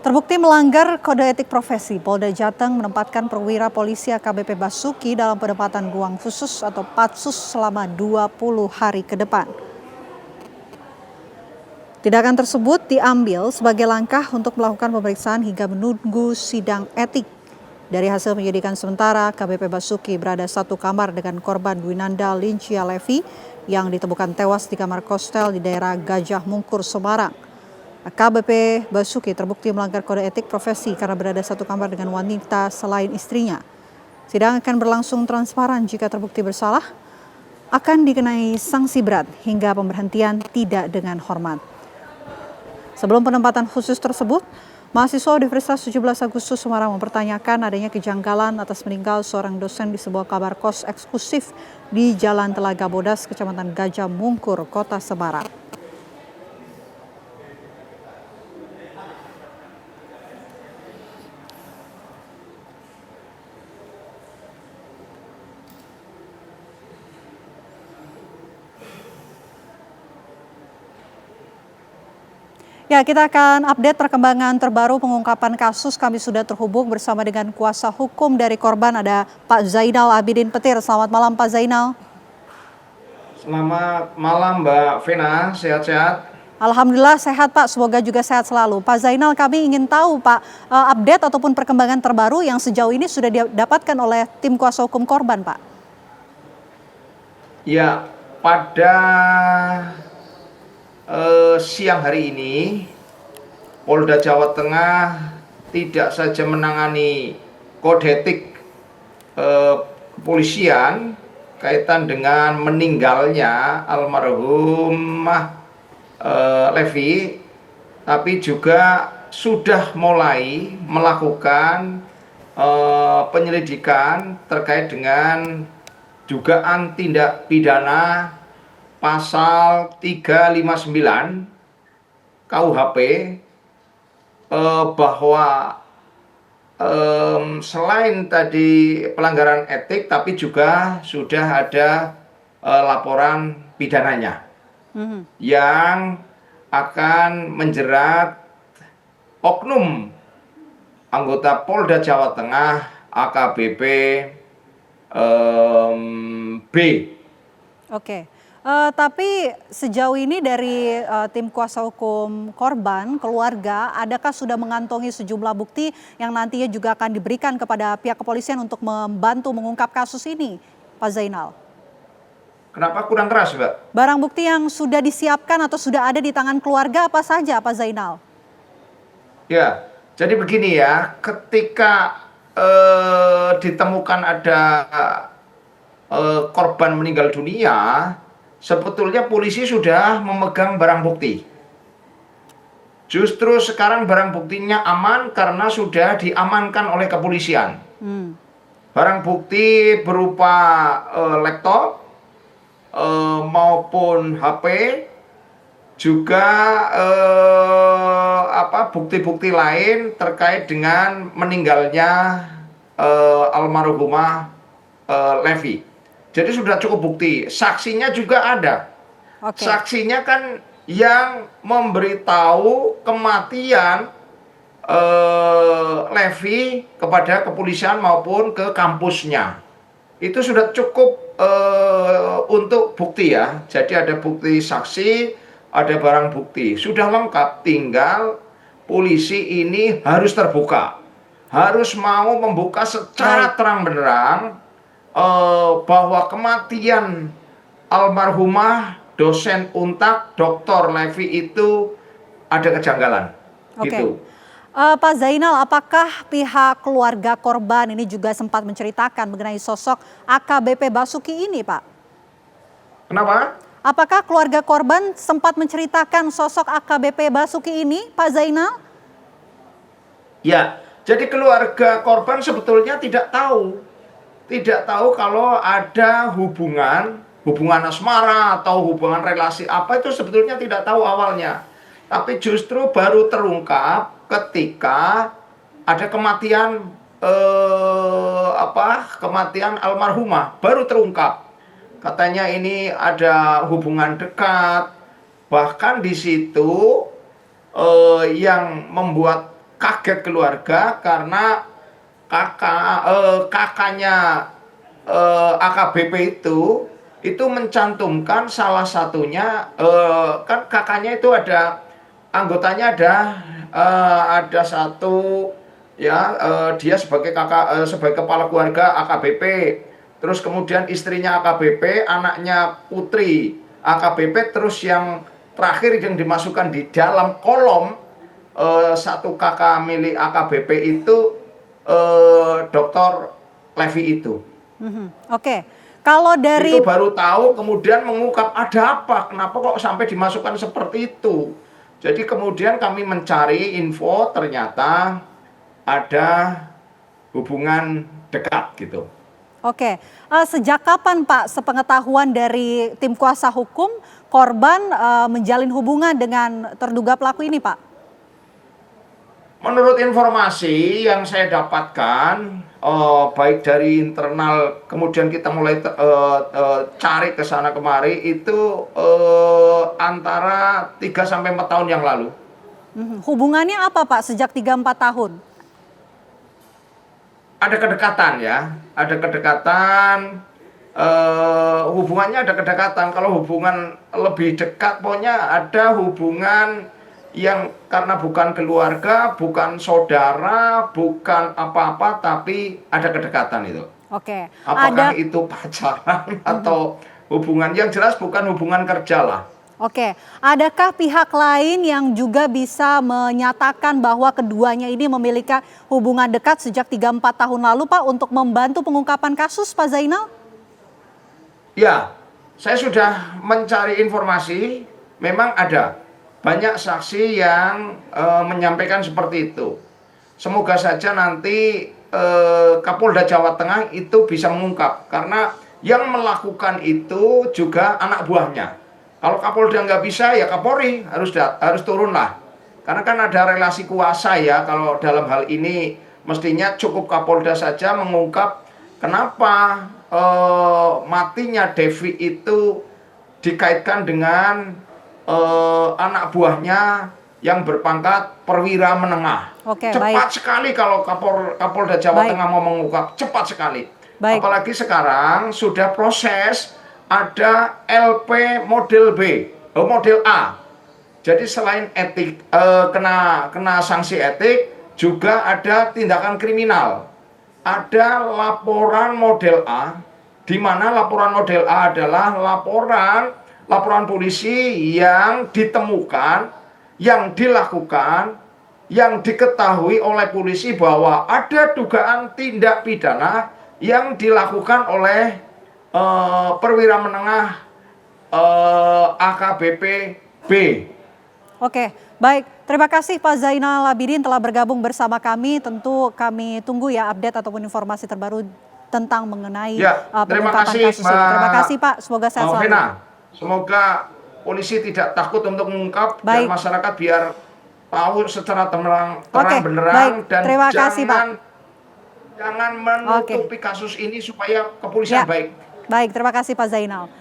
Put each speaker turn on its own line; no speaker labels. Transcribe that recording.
Terbukti melanggar kode etik profesi, Polda Jateng menempatkan perwira polisi AKBP Basuki dalam penempatan ruang khusus atau patsus selama 20 hari ke depan. Tindakan tersebut diambil sebagai langkah untuk melakukan pemeriksaan hingga menunggu sidang etik. Dari hasil penyidikan sementara, AKBP Basuki berada satu kamar dengan korban Dwinanda Lincia Levi yang ditemukan tewas di kamar kostel di daerah Gajah Mungkur, Semarang. AKBP Basuki terbukti melanggar kode etik profesi karena berada satu kamar dengan wanita selain istrinya. Sidang akan berlangsung transparan. Jika terbukti bersalah, akan dikenai sanksi berat hingga pemberhentian tidak dengan hormat. Sebelum penempatan khusus tersebut, mahasiswa Universitas 17 Agustus Semarang mempertanyakan adanya kejanggalan atas meninggal seorang dosen di sebuah kamar kos eksklusif di Jalan Telaga Bodas, Kecamatan Gajah Mungkur, Kota Semarang. Ya, kita akan update perkembangan terbaru pengungkapan kasus. Kami sudah terhubung bersama dengan kuasa hukum dari korban, ada Pak Zainal Abidin Petir. Selamat malam Pak Zainal.
Selamat malam Mbak Vena, sehat-sehat?
Alhamdulillah sehat Pak, semoga juga sehat selalu. Pak Zainal, kami ingin tahu Pak, update ataupun perkembangan terbaru yang sejauh ini sudah didapatkan oleh tim kuasa hukum korban Pak.
Ya, pada siang hari ini Polda Jawa Tengah tidak saja menangani kode etik kepolisian kaitan dengan meninggalnya almarhumah Levi, tapi juga sudah mulai melakukan penyelidikan terkait dengan dugaan tindak pidana pasal 359 KUHP bahwa selain tadi pelanggaran etik, tapi juga sudah ada laporan pidananya yang akan menjerat oknum anggota Polda Jawa Tengah AKBP B.
Oke. Tapi sejauh ini dari tim kuasa hukum korban, keluarga, adakah sudah mengantongi sejumlah bukti yang nantinya juga akan diberikan kepada pihak kepolisian untuk membantu mengungkap kasus ini, Pak Zainal?
Kenapa kurang keras, Mbak?
Barang bukti yang sudah disiapkan atau sudah ada di tangan keluarga apa saja, Pak Zainal?
Ya, jadi begini ya, ketika ditemukan ada korban meninggal dunia, sebetulnya polisi sudah memegang barang bukti. Justru sekarang barang buktinya aman karena sudah diamankan oleh kepolisian. Barang bukti berupa laptop maupun HP, juga bukti-bukti lain terkait dengan meninggalnya almarhumah Levi. Jadi sudah cukup bukti. Saksinya juga ada.
Okay.
Saksinya kan yang memberitahu kematian Levi kepada kepolisian maupun ke kampusnya. Itu sudah cukup untuk bukti ya. Jadi ada bukti saksi, ada barang bukti. Sudah lengkap, tinggal polisi ini harus terbuka. Harus mau membuka secara terang-benderang bahwa kematian almarhumah dosen Untak Dr. Levi itu ada kejanggalan.
Okay.
Gitu.
Pak Zainal, apakah pihak keluarga korban ini juga sempat menceritakan mengenai sosok AKBP Basuki ini, Pak?
Kenapa?
Apakah keluarga korban sempat menceritakan sosok AKBP Basuki ini, Pak Zainal?
Ya, jadi keluarga korban sebetulnya tidak tahu kalau ada hubungan asmara atau hubungan relasi apa, itu sebetulnya tidak tahu awalnya. Tapi justru baru terungkap ketika ada kematian kematian almarhumah, baru terungkap. Katanya ini ada hubungan dekat. Bahkan di situ yang membuat kaget keluarga karena kakaknya AKBP itu mencantumkan salah satunya, kan kakaknya itu ada anggotanya, ada satu ya, dia sebagai sebagai kepala keluarga AKBP, terus kemudian istrinya AKBP, anaknya putri AKBP, terus yang terakhir yang dimasukkan di dalam kolom satu kakak milik AKBP itu Dr. Levi itu.
Oke, kalau dari
Itu baru tahu kemudian mengungkap ada apa, kenapa kok sampai dimasukkan seperti itu. Jadi kemudian kami mencari info, ternyata ada hubungan dekat gitu.
Oke, sejak kapan Pak sepengetahuan dari tim kuasa hukum korban menjalin hubungan dengan terduga pelaku ini Pak?
Menurut informasi yang saya dapatkan, baik dari internal, kemudian kita mulai cari ke sana kemari, itu antara 3-4 tahun yang lalu.
Hubungannya apa Pak sejak 3-4 tahun?
Ada kedekatan ya, ada kedekatan, hubungannya ada kedekatan. Kalau hubungan lebih dekat, pokoknya ada hubungan yang karena bukan keluarga, bukan saudara, bukan apa-apa, tapi ada kedekatan itu.
Oke.
Apakah itu pacaran atau hubungan, yang jelas bukan hubungan kerja lah.
Oke, adakah pihak lain yang juga bisa menyatakan bahwa keduanya ini memiliki hubungan dekat sejak 3-4 tahun lalu Pak untuk membantu pengungkapan kasus Pak Zainal?
Ya, saya sudah mencari informasi, memang ada banyak saksi yang menyampaikan seperti itu. Semoga saja nanti Kapolda Jawa Tengah itu bisa mengungkap, karena yang melakukan itu juga anak buahnya. Kalau Kapolda nggak bisa, ya Kapolri harus turun lah. Karena kan ada relasi kuasa ya, kalau dalam hal ini mestinya cukup Kapolda saja mengungkap kenapa matinya Devi itu dikaitkan dengan anak buahnya yang berpangkat perwira menengah.
Oke,
cepat
baik.
sekali kalau Kapolda Jawa
Baik.
Tengah mau mengungkap, cepat sekali.
Baik.
Apalagi sekarang sudah proses, ada LP model B, model A. Jadi selain etik, kena sanksi etik, juga ada tindakan kriminal. Ada laporan model A, di mana laporan model A adalah laporan polisi yang ditemukan, yang dilakukan, yang diketahui oleh polisi bahwa ada dugaan tindak pidana yang dilakukan oleh perwira menengah AKBP B.
Oke, baik. Terima kasih Pak Zainal Abidin telah bergabung bersama kami. Tentu kami tunggu ya update ataupun informasi terbaru tentang mengenai pengungkapan kasus ini. Terima kasih Pak, semoga sehat selalu.
Vena, semoga polisi tidak takut untuk mengungkap dan masyarakat biar tahu secara terang benderang, dan
terima kasih, Pak.
Jangan menutupi kasus ini supaya kepolisian baik.
Baik, terima kasih Pak Zainal.